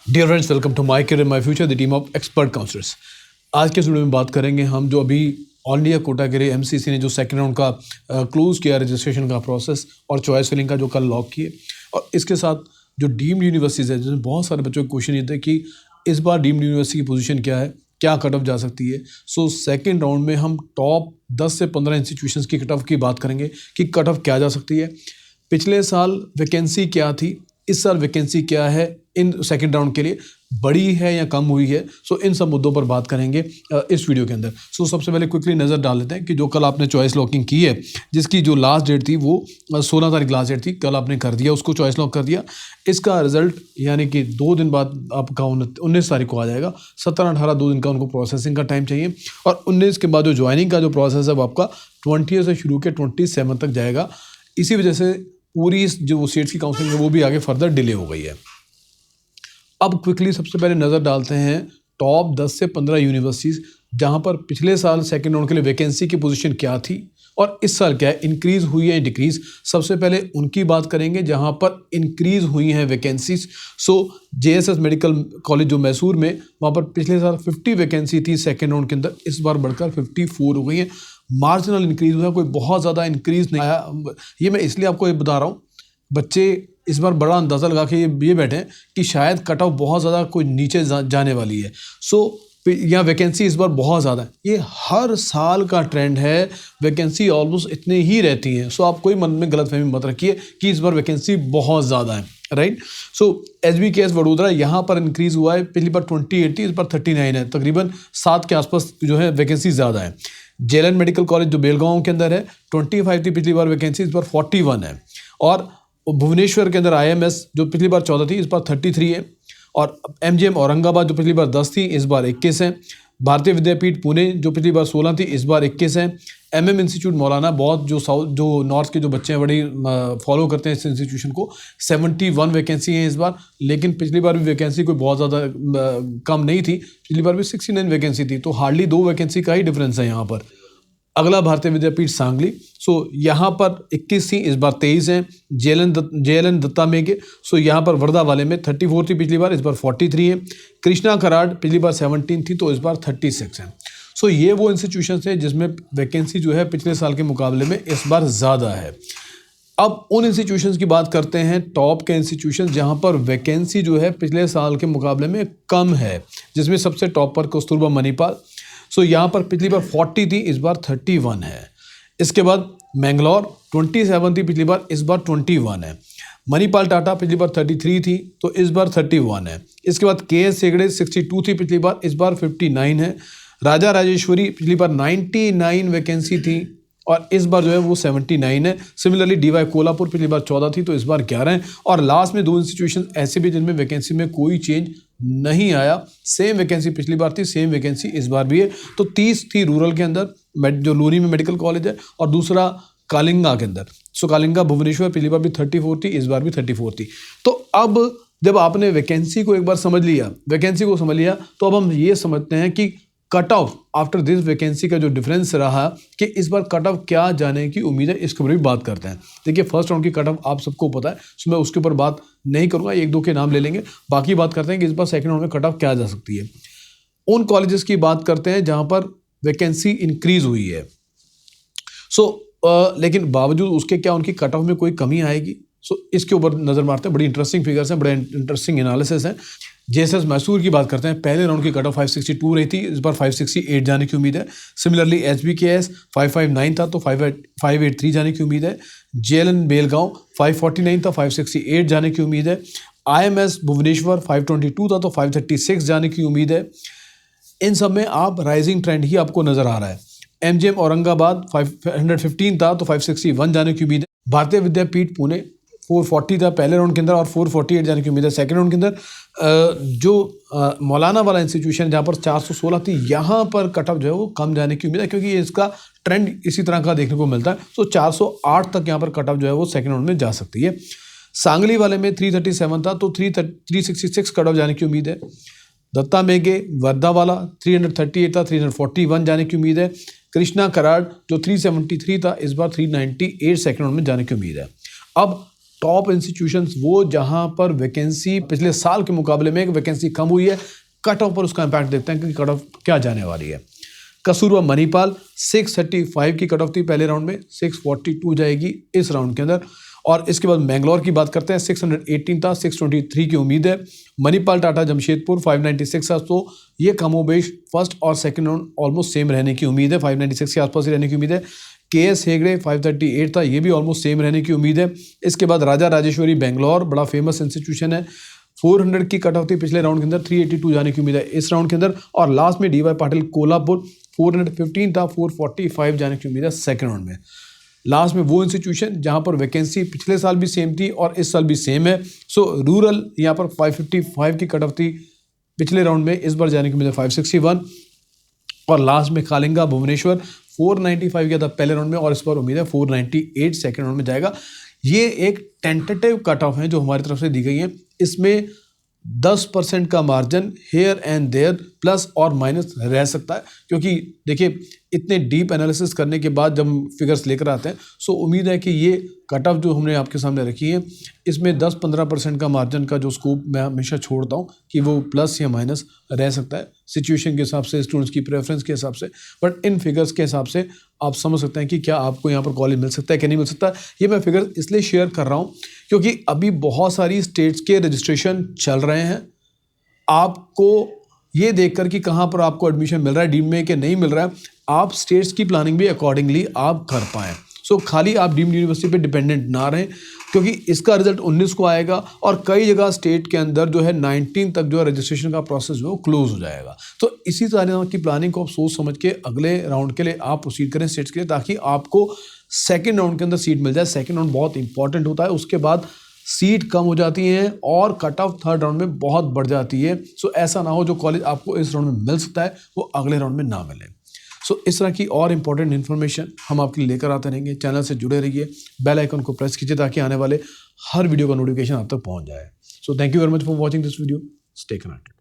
Dear friends, welcome to my career my future, the team of expert counsellors. आज के video में बात करेंगे हम जो अभी ऑल इंडिया कोटा के लिए एमसीसी ने जो सेकंड राउंड का क्लोज किया रजिस्ट्रेशन का प्रोसेस और चॉइस फिलिंग का जो कल लॉक किए, और इसके साथ जो डीम्ड यूनिवर्सिटीज़ है जिसमें बहुत सारे बच्चों के क्वेश्चन ये थे कि इस बार डीम्ड यूनिवर्सिटी की पोजीशन क्या है, क्या कट ऑफ जा सकती है। सो सेकेंड राउंड में हम टॉप 10 से 15 इंस्टीट्यूशंस की कट ऑफ की बात करेंगे कि कट ऑफ क्या जा सकती है, पिछले साल वैकेंसी क्या थी, इस साल वैकेंसी क्या है, इन सेकंड राउंड के लिए बड़ी है या कम हुई है। सो इन सब मुद्दों पर बात करेंगे इस वीडियो के अंदर। सो सबसे पहले क्विकली नज़र डाल लेते हैं कि जो कल आपने चॉइस लॉकिंग की है, जिसकी जो लास्ट डेट थी वो 16 तारीख लास्ट डेट थी, कल आपने कर दिया, उसको चॉइस लॉक कर दिया। इसका रिजल्ट यानी कि 2 दिन बाद आपका 19 तारीख को आ जाएगा। 17-18 2 दिन का उनको प्रोसेसिंग का टाइम चाहिए, और 19 के बाद जो ज्वाइनिंग का जो प्रोसेस है वो आपका 20 से शुरू के 27 तक जाएगा। इसी वजह से पूरी जो सीट्स की काउंसलिंग है वो भी आगे फर्दर डिले हो गई है। अब क्विकली सबसे पहले नज़र डालते हैं टॉप 10 से 15 यूनिवर्सिटीज़ जहां पर पिछले साल सेकेंड राउंड के लिए वैकेंसी की पोजीशन क्या थी और इस साल क्या है, इंक्रीज़ हुई है डिक्रीज़। सबसे पहले उनकी बात करेंगे जहां पर इंक्रीज़ हुई हैं वैकेंसीज। सो जेएसएस मेडिकल कॉलेज जो मैसूर में, वहां पर पिछले साल 50 वैकेंसी थी सेकेंड राउंड के अंदर, इस बार बढ़कर 54 हो गई है। मार्जिनल इंक्रीज़ हुआ, कोई बहुत ज़्यादा इंक्रीज़ नहीं आया। ये मैं इसलिए आपको ये बता रहा हूँ, बच्चे इस बार बड़ा अंदाज़ा लगा के ये बैठे हैं कि शायद कट ऑफ बहुत ज़्यादा कोई नीचे जाने वाली है। सो यहाँ वैकेंसी इस बार बहुत ज़्यादा है। ये हर साल का ट्रेंड है, वैकेंसी ऑलमोस्ट इतनी ही रहती हैं। सो आप कोई मन में गलतफहमी मत रखिए कि इस बार वैकेंसी बहुत ज़्यादा है, राइट। सो एसबीकेएस वडोदरा यहाँ पर इंक्रीज़ हुआ है, पिछली बार 28 थी, इस बार 39 है, तकरीबन 7 के आसपास जो है वैकेंसी ज़्यादा है। जेएलएन मेडिकल कॉलेज जो बेलगांव के अंदर है, 25 थी पिछली बार वैकेंसी, इस बार 41 है। और भुवनेश्वर के अंदर आईएमएस जो पिछली बार 14 थी, इस बार 33 है। और एमजीएम औरंगाबाद जो पिछली बार 10 थी, इस बार 21 है। भारतीय विद्यापीठ पुणे जो पिछली बार 16 थी, इस बार 21 है। एमएम इंस्टीट्यूट मौलाना, बहुत जो नॉर्थ के जो बच्चे हैं बड़ी फॉलो करते हैं इस इंस्टीट्यूशन को, 71 वैकेंसी है इस बार। लेकिन पिछली बार भी वैकेंसी कोई बहुत ज़्यादा कम नहीं थी, पिछली बार भी 69 वैकेंसी थी, तो हार्डली 2 वैकेंसी का ही डिफरेंस है यहाँ पर। अगला भारतीय विद्यापीठ सांगली, सो यहाँ पर 21 थी, इस बार 23 हैं। जेएलएन दत्ता मेघे, सो यहाँ पर वर्धा वाले में 34 थी पिछली बार, इस बार 43 है। कृष्णा कराड़ पिछली बार 17 थी, तो इस बार 36 है। सो ये वो इंस्टीट्यूशन है जिसमें वैकेंसी जो है पिछले साल के मुकाबले में इस बार ज़्यादा है। अब उन इंस्टीट्यूशंस की बात करते हैं, टॉप के इंस्टीट्यूशन जहाँ पर वैकेंसी जो है पिछले साल के मुकाबले में कम है, जिसमें सबसे टॉप पर कस्तूरबा मणिपाल। सो यहाँ पर पिछली बार 40 थी, इस बार 31 है। इसके बाद मैंगलोर 27 थी पिछली बार, इस बार 21 है। मणिपाल टाटा पिछली बार 33 थी, तो इस बार 31 है। इसके बाद केएस सेगड़े 62 थी पिछली बार, इस बार 59 है। राजा राजेश्वरी पिछली बार 99 वैकेंसी थी और इस बार जो है वो 79 है। सिमिलरली डीवाई कोल्हापुर पिछली बार 14 थी, तो इस बार 11 है। और लास्ट में 2 इंस्टीट्यूशन ऐसे भी जिनमें वैकेंसी में कोई चेंज नहीं आया, सेम वैकेंसी पिछली बार थी, सेम वैकेंसी इस बार भी है। तो 30 थी रूरल के अंदर, जो लोनी में मेडिकल कॉलेज है, और दूसरा कालिंगा के अंदर। सो कालिंगा भुवनेश्वर पिछली बार भी 34 थी, इस बार भी 34 थी। तो अब जब आपने वैकेंसी को एक बार समझ लिया, तो अब हम ये समझते हैं कि cut off after this vacancy का जो डिफरेंस रहा कि इस बार कट ऑफ क्या जाने की उम्मीद है, इसके ऊपर भी बात करते हैं। देखिए, फर्स्ट राउंड की कट ऑफ आप सबको पता है, सो मैं उसके ऊपर बात नहीं करूंगा, 1-2 के नाम ले लेंगे। बाकी बात करते हैं कि इस बार सेकंड राउंड में कट ऑफ क्या जा सकती है। उन कॉलेजेस की बात करते हैं जहां पर वैकेंसी इंक्रीज हुई है। लेकिन बावजूद उसके क्या उनकी कट ऑफ में कोई कमी आएगी? इसके ऊपर नजर मारते हैं। बड़ी इंटरेस्टिंग फिगर्स हैं, बड़े इंटरेस्टिंग एनालिसिस हैं। जेएसएस मैसूर की बात करते हैं, पहले राउंड की कट ऑफ 562 रही थी, इस बार 568 जाने की उम्मीद है। सिमिलरली एसबीकेएस 559 था, तो 583 जाने की उम्मीद है। जेएलएन बेलगांव 549 था, 568 जाने की उम्मीद है। आईएमएस भुवनेश्वर 522 था, तो 536 जाने की उम्मीद है। इन सब में आप राइजिंग ट्रेंड ही आपको नजर आ रहा है। एमजीएम औरंगाबाद 515 था, तो 561 जाने की उम्मीद है। भारतीय विद्यापीठ पुणे 440 था पहले राउंड के अंदर, और 448 जाने की उम्मीद है सेकेंड राउंड के अंदर। जो मौलाना वाला इंस्टीट्यूशन जहाँ पर 416 थी, यहाँ पर कट ऑफ जो है वो कम जाने की उम्मीद है, क्योंकि इसका ट्रेंड इसी तरह का देखने को मिलता है। तो 408 तक यहाँ पर कट ऑफ जो है वो सेकेंड राउंड में जा सकती है। सांगली वाले में 337 था, तो 366 कट ऑफ जाने की उम्मीद है। दत्ता मेघे वर्धा वाला 338 था, 341 जाने की उम्मीद है। कृष्णा कराड़ जो 373 था, इस बार 398 सेकेंड राउंड में जाने की उम्मीद है। अब टॉप इंस्टीट्यूशंस वो जहां पर वैकेंसी पिछले साल के मुकाबले में एक वैकेंसी कम हुई है, कट ऑफ पर उसका इम्पैक्ट देखते हैं कि कट ऑफ क्या जाने वाली है। कसूरबा मणिपाल 635 की कट ऑफ थी पहले राउंड में, 642 जाएगी इस राउंड के अंदर। और इसके बाद मैंगलोर की बात करते हैं, 618 था, 623 की उम्मीद है। मणिपाल टाटा जमशेदपुर 596 था, तो ये कमोबेश फर्स्ट और सेकंड राउंड ऑलमोस्ट सेम रहने की उम्मीद है, 596 के आसपास ही रहने की उम्मीद है। KS हेगड़े 538 था, ये भी ऑलमोस्ट सेम रहने की उम्मीद है। इसके बाद राजा राजेश्वरी बेंगलोर, बड़ा फेमस इंस्टीट्यूशन है, 400 की कट ऑफ थी पिछले राउंड के अंदर, 382 जाने की उम्मीद है इस राउंड के अंदर। और लास्ट में DY पाटिल कोल्हापुर 415 था, 445 जाने की उम्मीद है सेकंड राउंड में। लास्ट में वो इंस्टीट्यूशन जहां पर वैकेंसी पिछले साल भी सेम थी और इस साल भी सेम है। सो रूरल यहाँ पर 555 की कट ऑफ थी पिछले राउंड में, इस बार जाने की उम्मीद है 561। और लास्ट में कालिंगा भुवनेश्वर 495 किया था पहले राउंड में और इस बार उम्मीद है 498 सेकंड राउंड में जाएगा। ये एक टेंटेटिव कट ऑफ है जो हमारी तरफ से दी गई है, इसमें 10% का margin here and there plus और माइनस रह सकता है, क्योंकि देखिए इतने डीप एनालिसिस करने के बाद जब फिगर्स लेकर आते हैं, सो उम्मीद है कि ये कट ऑफ जो हमने आपके सामने रखी है इसमें 10-15% का मार्जिन का जो स्कोप मैं हमेशा छोड़ता हूँ कि वो प्लस या माइनस रह सकता है सिचुएशन के हिसाब से, स्टूडेंट्स की प्रेफरेंस के हिसाब से। बट इन फिगर्स के हिसाब से आप समझ सकते हैं कि क्या आपको यहाँ पर कॉलेज मिल सकता है कि नहीं मिल सकता। ये मैं फिगर इसलिए शेयर कर रहा हूँ क्योंकि अभी बहुत सारी स्टेट्स के रजिस्ट्रेशन चल रहे हैं। आपको ये देखकर कि कहाँ पर आपको एडमिशन मिल रहा है डीम्ड में कि नहीं मिल रहा है, आप स्टेट्स की प्लानिंग भी अकॉर्डिंगली आप कर पाएँ। सो खाली आप डीम्ड यूनिवर्सिटी पे डिपेंडेंट ना रहें, क्योंकि इसका रिजल्ट 19 को आएगा और कई जगह स्टेट के अंदर जो है 19 तक जो है रजिस्ट्रेशन का प्रोसेस जो है क्लोज हो जाएगा। तो इसी तरह की प्लानिंग को आप सोच समझ के अगले राउंड के लिए आप प्रोसीड करें स्टेट्स के लिए, ताकि आपको सेकेंड राउंड के अंदर सीट मिल जाए। सेकेंड राउंड बहुत इंपॉर्टेंट होता है, उसके बाद सीट कम हो जाती है और कट ऑफ थर्ड राउंड में बहुत बढ़ जाती है। सो ऐसा ना हो जो कॉलेज आपको इस राउंड में मिल सकता है वो अगले राउंड में ना मिले। सो इस तरह की और इंपॉर्टेंट इन्फॉर्मेशन हम आपके लिए लेकर आते रहेंगे। चैनल से जुड़े रहिए, बेल आइकन को प्रेस कीजिए ताकि आने वाले हर वीडियो का नोटिफिकेशन आप तक पहुंच जाए। So thank you very much for watching this video, stay connected.